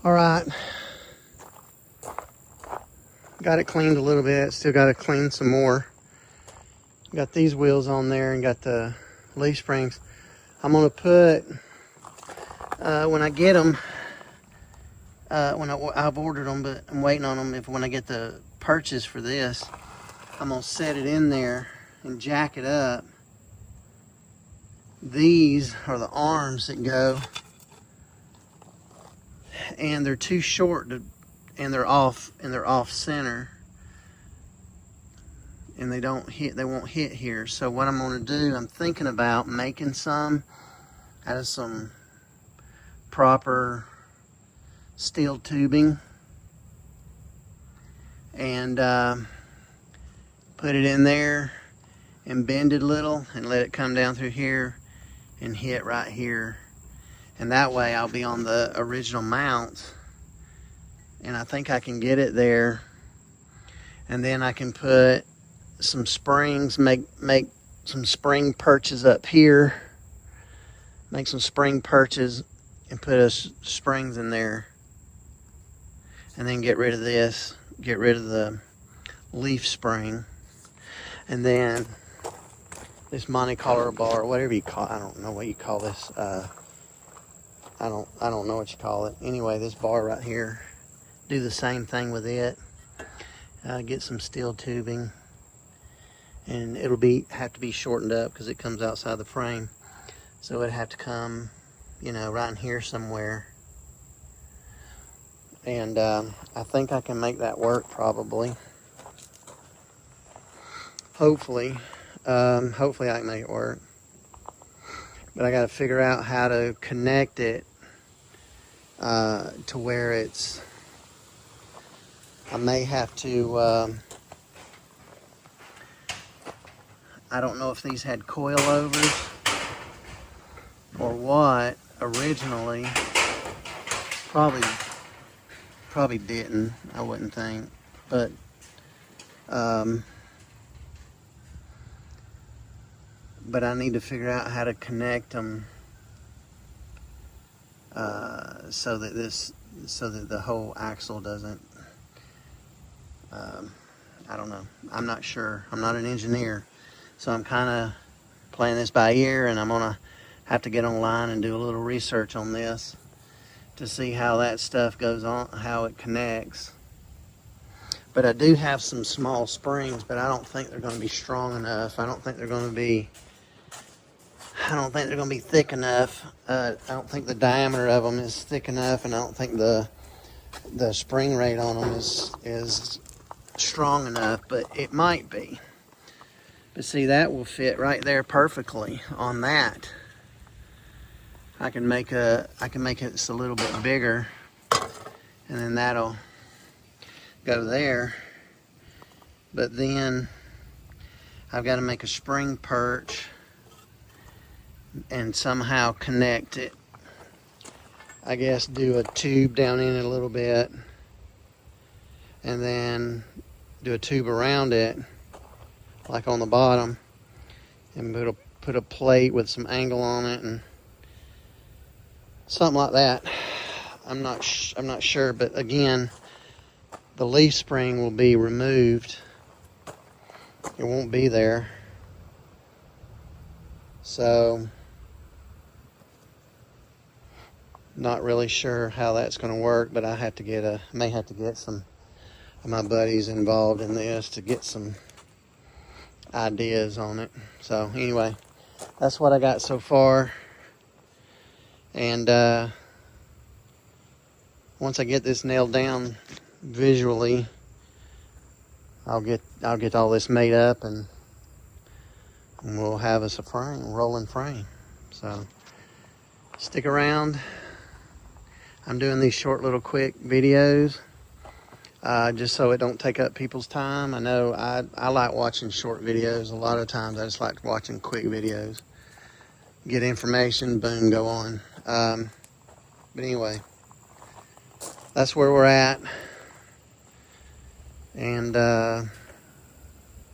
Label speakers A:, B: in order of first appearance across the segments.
A: All right, got it cleaned a little bit. Still got to clean some more. Got these wheels on there and got the leaf springs. I'm gonna put when I get them. I've ordered them, but I'm waiting on them. When I get the purchase for this, I'm gonna set it in there and jack it up. These are the arms that go, and they're too short to, and they're off center, and they won't hit here. So what I'm gonna do, I'm thinking about making some out of some proper steel tubing and put it in there and bend it a little and let it come down through here and hit right here, and that way I'll be on the original mount, and I think I can get it there. And then I can put some springs, make some spring perches up here, make some spring perches and put springs in there, and then get rid of this, get rid of the leaf spring, and then this Monte Carlo bar, whatever you call it, I don't know what you call this. I don't know what you call it. Anyway, this bar right here, do the same thing with it. Get some steel tubing, and it'll have to be shortened up because it comes outside the frame. So it'd have to come, right in here somewhere. And I think I can make that work probably. Hopefully I can make it work. But I got to figure out how to connect it to where it's. I may have to. I don't know if these had coilovers or what originally. Probably didn't. I wouldn't think, but. But I need to figure out how to connect them so that the whole axle doesn't. I don't know. I'm not sure. I'm not an engineer, so I'm kind of playing this by ear, and I'm gonna have to get online and do a little research on this to see how that stuff goes on, how it connects. But I do have some small springs, but I don't think they're going to be strong enough. I don't think they're going to be thick enough. I don't think the diameter of them is thick enough, and I don't think the spring rate on them is strong enough, but it might be. But see, that will fit right there perfectly on that. I can make it just a little bit bigger, and then that'll go there. But then I've got to make a spring perch and somehow connect it. I guess do a tube down in it a little bit, and then do a tube around it like on the bottom, and put a plate with some angle on it and something like that. I'm not sure, but again, the leaf spring will be removed. It won't be there. So not really sure how that's going to work, but I may have to get some of my buddies involved in this to get some ideas on it. So anyway, that's what I got so far. And once I get this nailed down visually, I'll get all this made up, and we'll have us a rolling frame. So stick around. I'm doing these short little quick videos just so it don't take up people's time. I know I like watching short videos. A lot of times I just like watching quick videos. Get information, boom, go on. But anyway, that's where we're at. And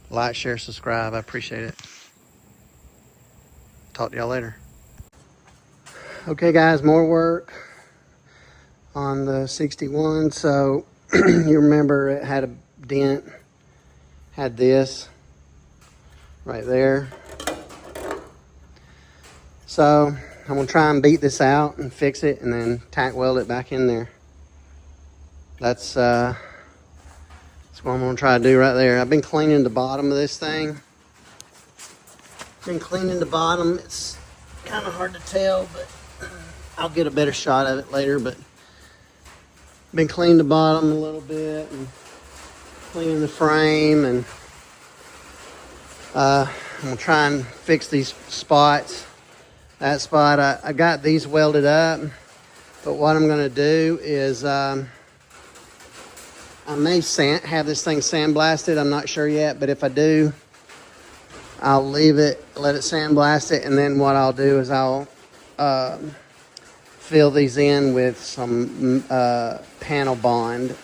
A: like, share, subscribe. I appreciate it. Talk to y'all later. Okay guys, more work on the 61. So you remember it had a dent, had this right there. So I'm gonna try and beat this out and fix it and then tack weld it back in there. That's what I'm gonna try to do right there. I've been cleaning the bottom of this thing. Been cleaning the bottom. It's kind of hard to tell, but I'll get a better shot of it later. But been cleaning the bottom a little bit and cleaning the frame, and I'm gonna try and fix these spots. That spot, I got these welded up, but what I'm gonna do is I may have this thing sandblasted. I'm not sure yet, but if I do, I'll leave it, let it sandblast it, and then what I'll do is I'll fill these in with some panel bond.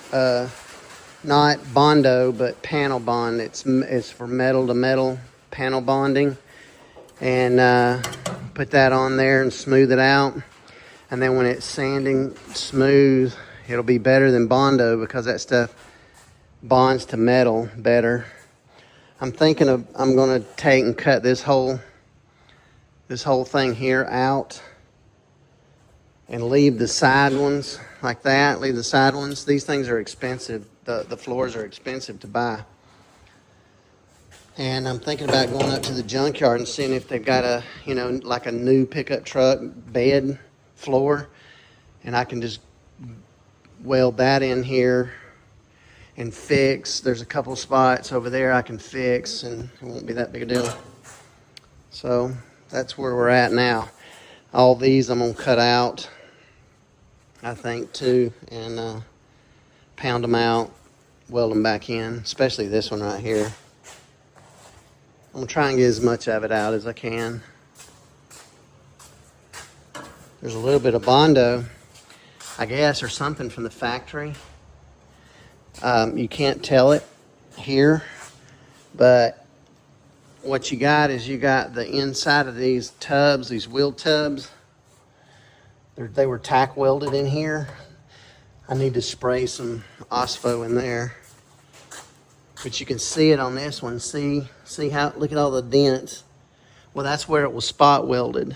A: Not Bondo, but panel bond. It's for metal to metal panel bonding. And put that on there and smooth it out. And then when it's sanding smooth, it'll be better than Bondo because that stuff bonds to metal better. I'm thinking I'm gonna take and cut this whole thing here out and leave the side ones like that. Leave the side ones. These things are expensive. The floors are expensive to buy. And I'm thinking about going up to the junkyard and seeing if they've got a, like a new pickup truck bed floor, and I can just weld that in here and fix. There's a couple spots over there I can fix, and it won't be that big a deal. So that's where we're at now. All these I'm gonna cut out, I think, too, and pound them out, weld them back in, especially this one right here. I'm gonna try and get as much of it out as I can. There's a little bit of Bondo, I guess, or something from the factory. You can't tell it here, but what you got is you got the inside of these tubs, these wheel tubs. They were tack welded in here. I need to spray some Ospo in there. But you can see it on this one. See how, look at all the dents. Well, that's where it was spot welded.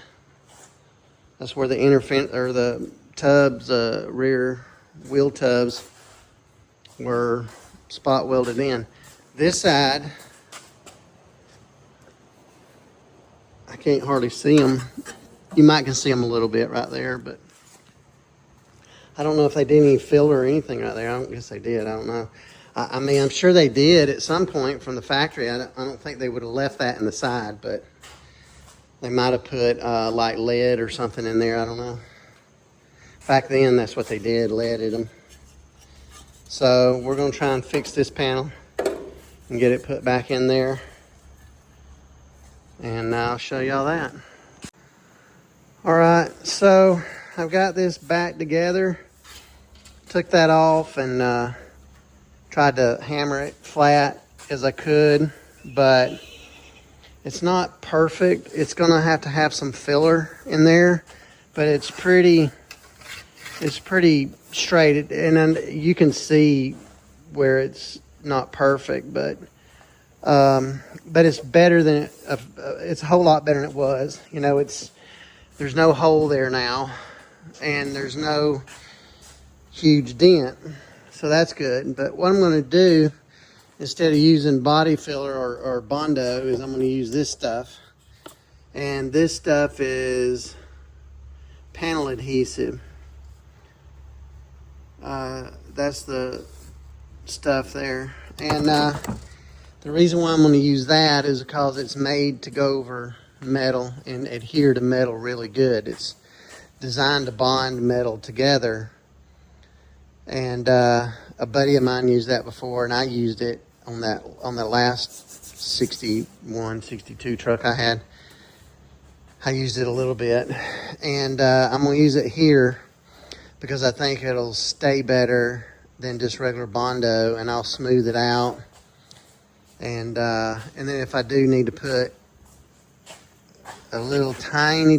A: That's where the the tubs, rear wheel tubs were spot welded in. This side, I can't hardly see them. You might can see them a little bit right there, but I don't know if they did any filler or anything right there. I don't guess they did. I don't know. I mean, I'm sure they did at some point from the factory. I don't think they would have left that in the side, but they might have put like lead or something in there. I don't know. Back then, that's what they did, leaded them. So we're going to try and fix this panel and get it put back in there. And I'll show y'all that. All right, so I've got this back together. Took that off and tried to hammer it flat as I could, but it's not perfect. It's gonna have to have some filler in there, but it's pretty straight, and then you can see where it's not perfect, but it's better than it's a whole lot better than it was. There's no hole there now, and there's no huge dent. So that's good. But what I'm going to do, instead of using body filler or Bondo, is I'm going to use this stuff. And this stuff is panel adhesive. That's the stuff there. And the reason why I'm going to use that is because it's made to go over metal and adhere to metal really good. It's designed to bond metal together. And a buddy of mine used that before, and I used it on the last 61, 62 truck I had. I used it a little bit, and I'm going to use it here because I think it'll stay better than just regular Bondo, and I'll smooth it out. And then if I do need to put a little tiny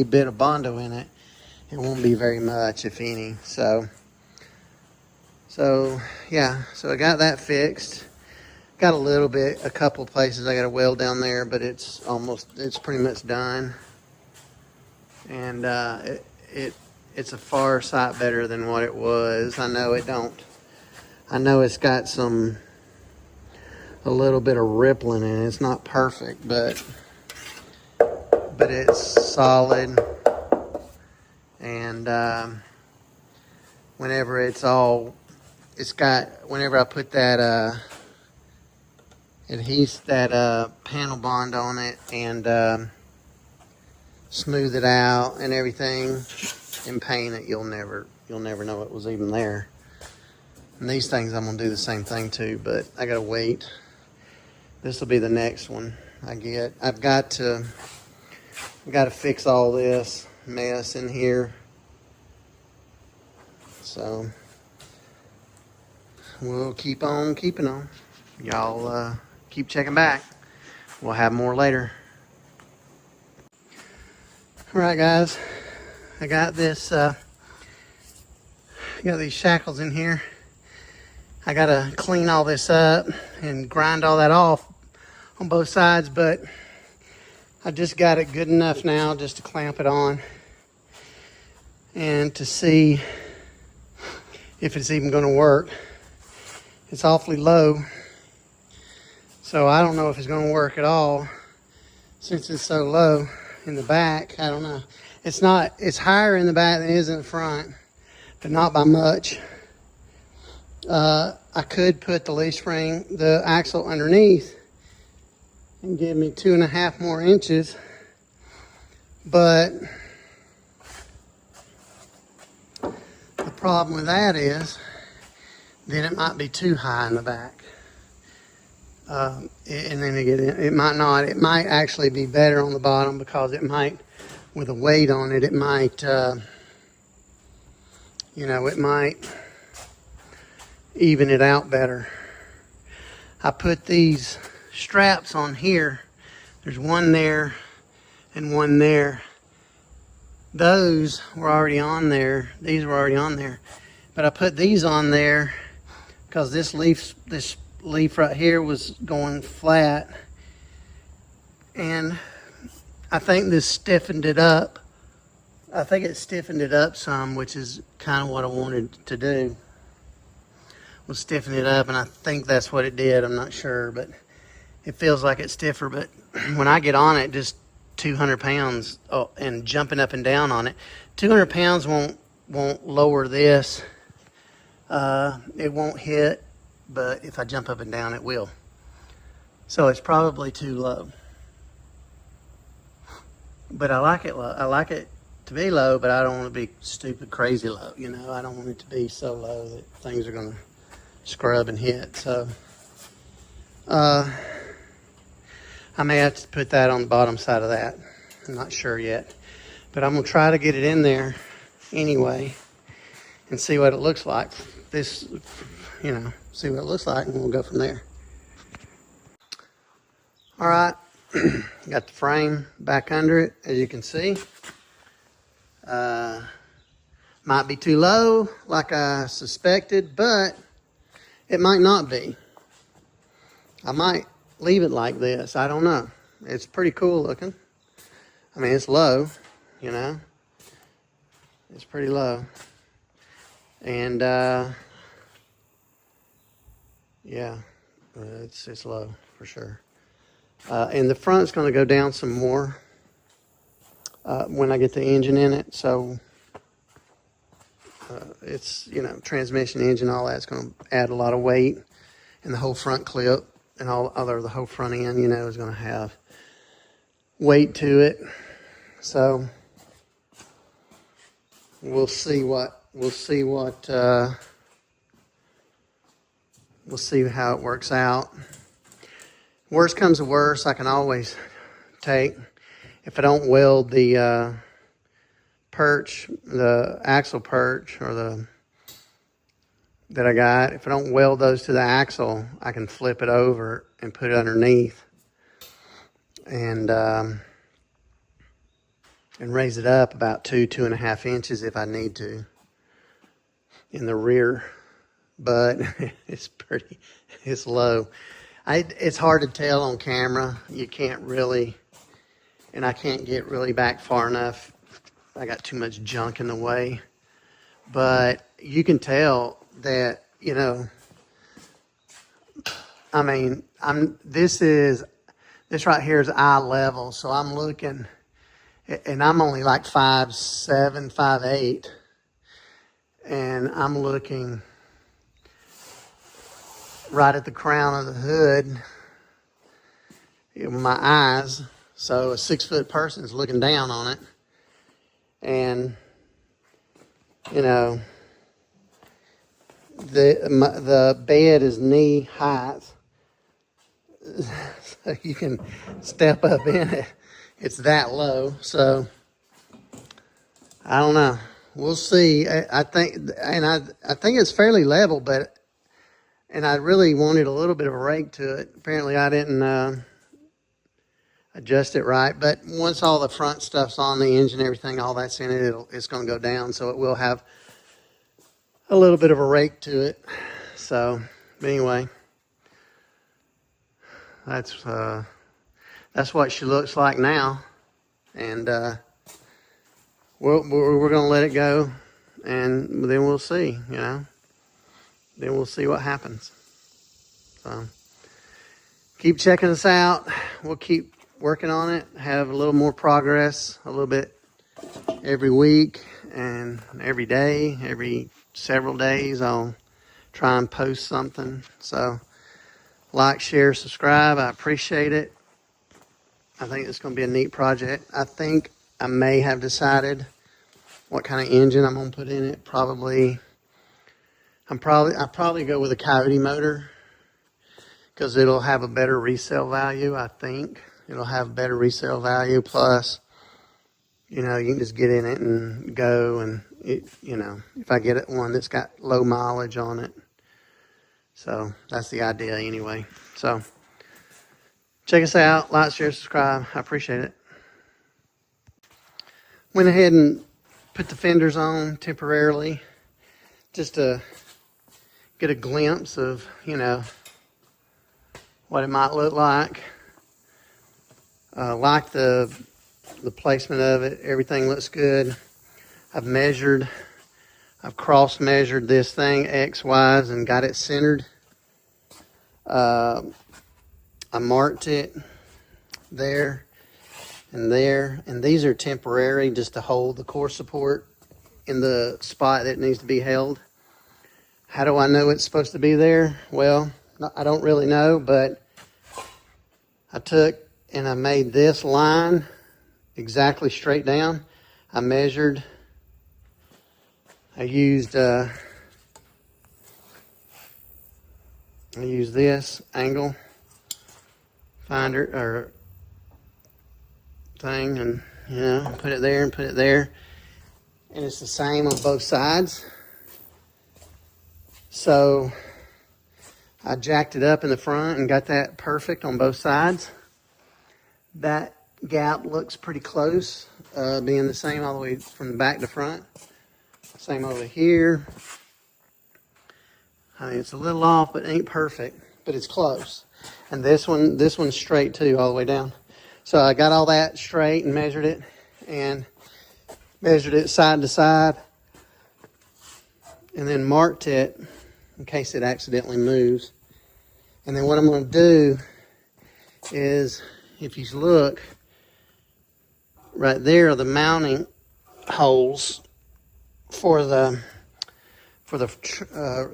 A: bit of Bondo in it, It won't be very much, if any. So yeah, so I got that fixed. Got a couple places I got to weld down there, but it's pretty much done. And it's a far sight better than what it was. I know it's got a little bit of rippling in it. It's not perfect, but it's solid. And whenever I put that panel bond on it and smooth it out and everything and paint it, you'll never know it was even there. And these things I'm gonna do the same thing too, but I gotta wait. This will be the next one I get. I've got to fix all this mess in here. So we'll keep on keeping on. Y'all keep checking back. We'll have more later. All right, guys. I got this. Got these shackles in here. I gotta clean all this up and grind all that off on both sides, but I just got it good enough now just to clamp it on and to see if it's even gonna work. It's awfully low, so I don't know if it's gonna work at all since it's so low in the back. I don't know. It's higher in the back than it is in the front, but not by much. I could put the axle underneath and give me 2.5 more inches, but the problem with that is then it might be too high in the back. And then it might not. It might actually be better on the bottom because it might, with a weight on it, it might, it might even it out better. I put these straps on here. There's one there and one there. Those were already on there. These were already on there. But I put these on there because this leaf right here was going flat. And I think this stiffened it up. I think it stiffened it up some, which is kind of what I wanted to do, was stiffen it up, and I think that's what it did. I'm not sure, but it feels like it's stiffer. But when I get on it, just 200 pounds and jumping up and down on it, 200 pounds won't lower this. It won't hit, but if I jump up and down, it will. So it's probably too low. But I like it low. I like it to be low, but I don't want to be stupid crazy low. I don't want it to be so low that things are going to scrub and hit. So I may have to put that on the bottom side of that. I'm not sure yet, but I'm gonna try to get it in there anyway and see what it looks like. See what it looks like, and we'll go from there. All right, got the frame back under it, as you can see. Might be too low like I suspected, but it might not be. I might leave it like this. I don't know. It's pretty cool looking. I mean, it's low, It's pretty low. And, yeah, it's low for sure. And the front's going to go down some more when I get the engine in it. So it's, transmission, engine, all that's going to add a lot of weight. And the whole front clip and the whole front end, is going to have weight to it. So we'll see how it works out. Worst comes to worst, I can always take, if I don't weld the perch, the axle perch, or that I got, if I don't weld those to the axle, I can flip it over and put it underneath. And and raise it up about 2.5 inches if I need to in the rear. But it's low. It's hard to tell on camera. You can't really, and I can't get really back far enough. I got too much junk in the way. But you can tell that, you know, I mean, this right here is eye level. So I'm looking, and I'm only like 5'7", 5'8", and I'm looking right at the crown of the hood with my eyes. So a 6-foot person is looking down on it, and you know, the bed is knee height, so you can step up in it. It's that low, so I don't know. We'll see. I think it's fairly level, and I really wanted a little bit of a rake to it. Apparently, I didn't adjust it right. But once all the front stuff's on, the engine, everything, all that's in it, it's going to go down. So it will have a little bit of a rake to it. So, but anyway, that's what she looks like now, and we're going to let it go, and then we'll see. You know, then we'll see what happens. So, keep checking us out. We'll keep working on it. Have a little more progress, a little bit every week and every day, every several days. I'll try and post something. So, like, share, subscribe. I appreciate it. I think it's going to be a neat project. I think I may have decided what kind of engine I'm going to put in it. I'll probably go with a Coyote motor, because it'll have a better resale value. I think it'll have better resale value. Plus, you know, you can just get in it and go, and you know, if I get one that's got low mileage on it. So that's the idea anyway. So check us out, like, share, subscribe. I appreciate it. Went ahead and put the fenders on temporarily, just to get a glimpse of, you know, what it might look like. Like the placement of it. Everything looks good. I've cross measured this thing X, Y's and got it centered. I marked it there, and these are temporary just to hold the core support in the spot that needs to be held. How do I know it's supposed to be there? Well, I don't really know, but I took and I made this line exactly straight down. I measured. I used this angle finder or thing, and you know, put it there and put it there, and it's the same on both sides. So I jacked it up in the front and got that perfect on both sides. That gap looks pretty close, being the same all the way from the back to front. Same over here. I mean, it's a little off, but it ain't perfect, but it's close. And this one's straight too, all the way down. So I got all that straight and measured it side to side, and then marked it in case it accidentally moves. And then what I'm going to do is, if you look right there, are the mounting holes for the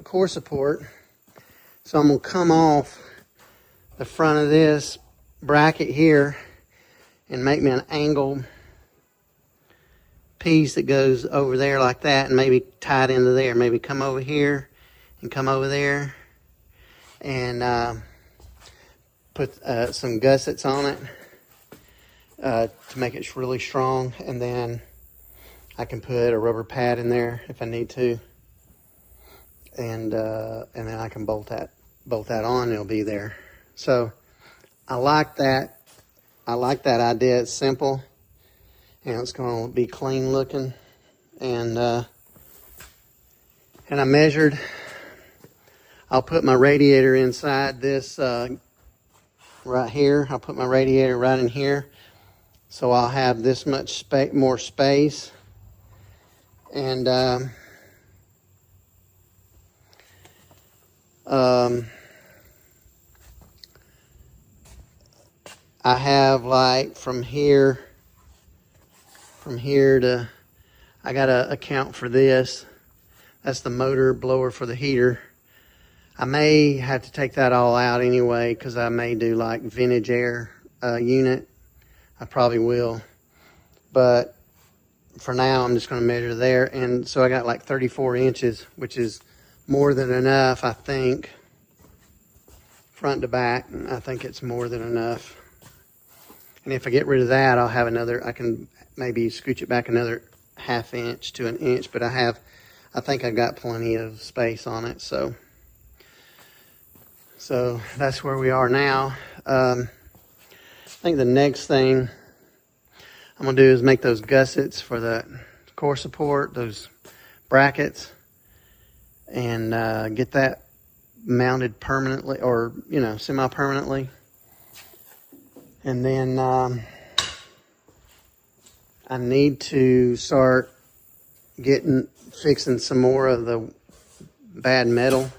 A: core support. So I'm going to come off the front of this bracket here and make me an angled piece that goes over there like that, and maybe tie it into there. Maybe come over here and come over there, and put some gussets on it to make it really strong, and then I can put a rubber pad in there if I need to, and then I can bolt that on, and it'll be there. So I like that. I like that idea. It's simple, And it's going to be clean looking. And I measured. I'll put my radiator inside this right here. I'll put my radiator right in here. So I'll have this much more space. And I have like from here to, I gotta account for this. That's the motor blower for the heater. I may have to take that all out anyway, because I may do like vintage air unit. I probably will. But for now, I'm just going to measure there. And so I got like 34 inches, which is more than enough, I think. Front to back, I think it's more than enough. And if I get rid of that, I'll have another, I can maybe scooch it back another ½ inch to an inch. But I think I've got plenty of space on it. So that's where we are now. I think the next thing I'm going to do is make those gussets for the core support, those brackets, and get that mounted permanently, or, you know, semi-permanently. And then I need to start fixing some more of the bad metal.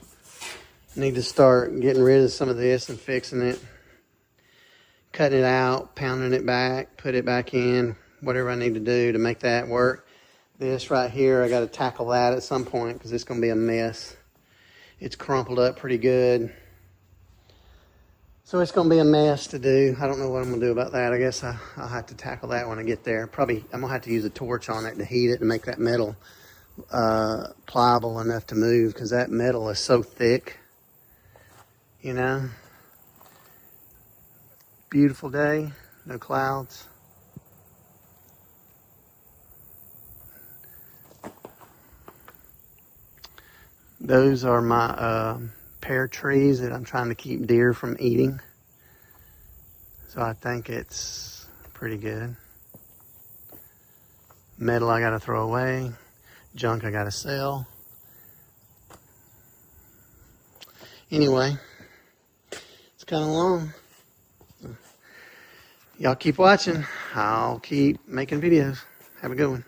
A: Need to start getting rid of some of this and fixing it, cutting it out, pounding it back, put it back in, whatever I need to do to make that work. This right here, I got to tackle that at some point because it's going to be a mess. It's crumpled up pretty good. So it's going to be a mess to do. I don't know what I'm going to do about that. I guess I'll have to tackle that when I get there. Probably I'm going to have to use a torch on it to heat it to make that metal pliable enough to move, because that metal is so thick. You know, beautiful day, no clouds. Those are my pear trees that I'm trying to keep deer from eating. So I think it's pretty good. Metal I gotta throw away, junk I gotta sell. Anyway. Kind of long. Y'all keep watching. I'll keep making videos. Have a good one.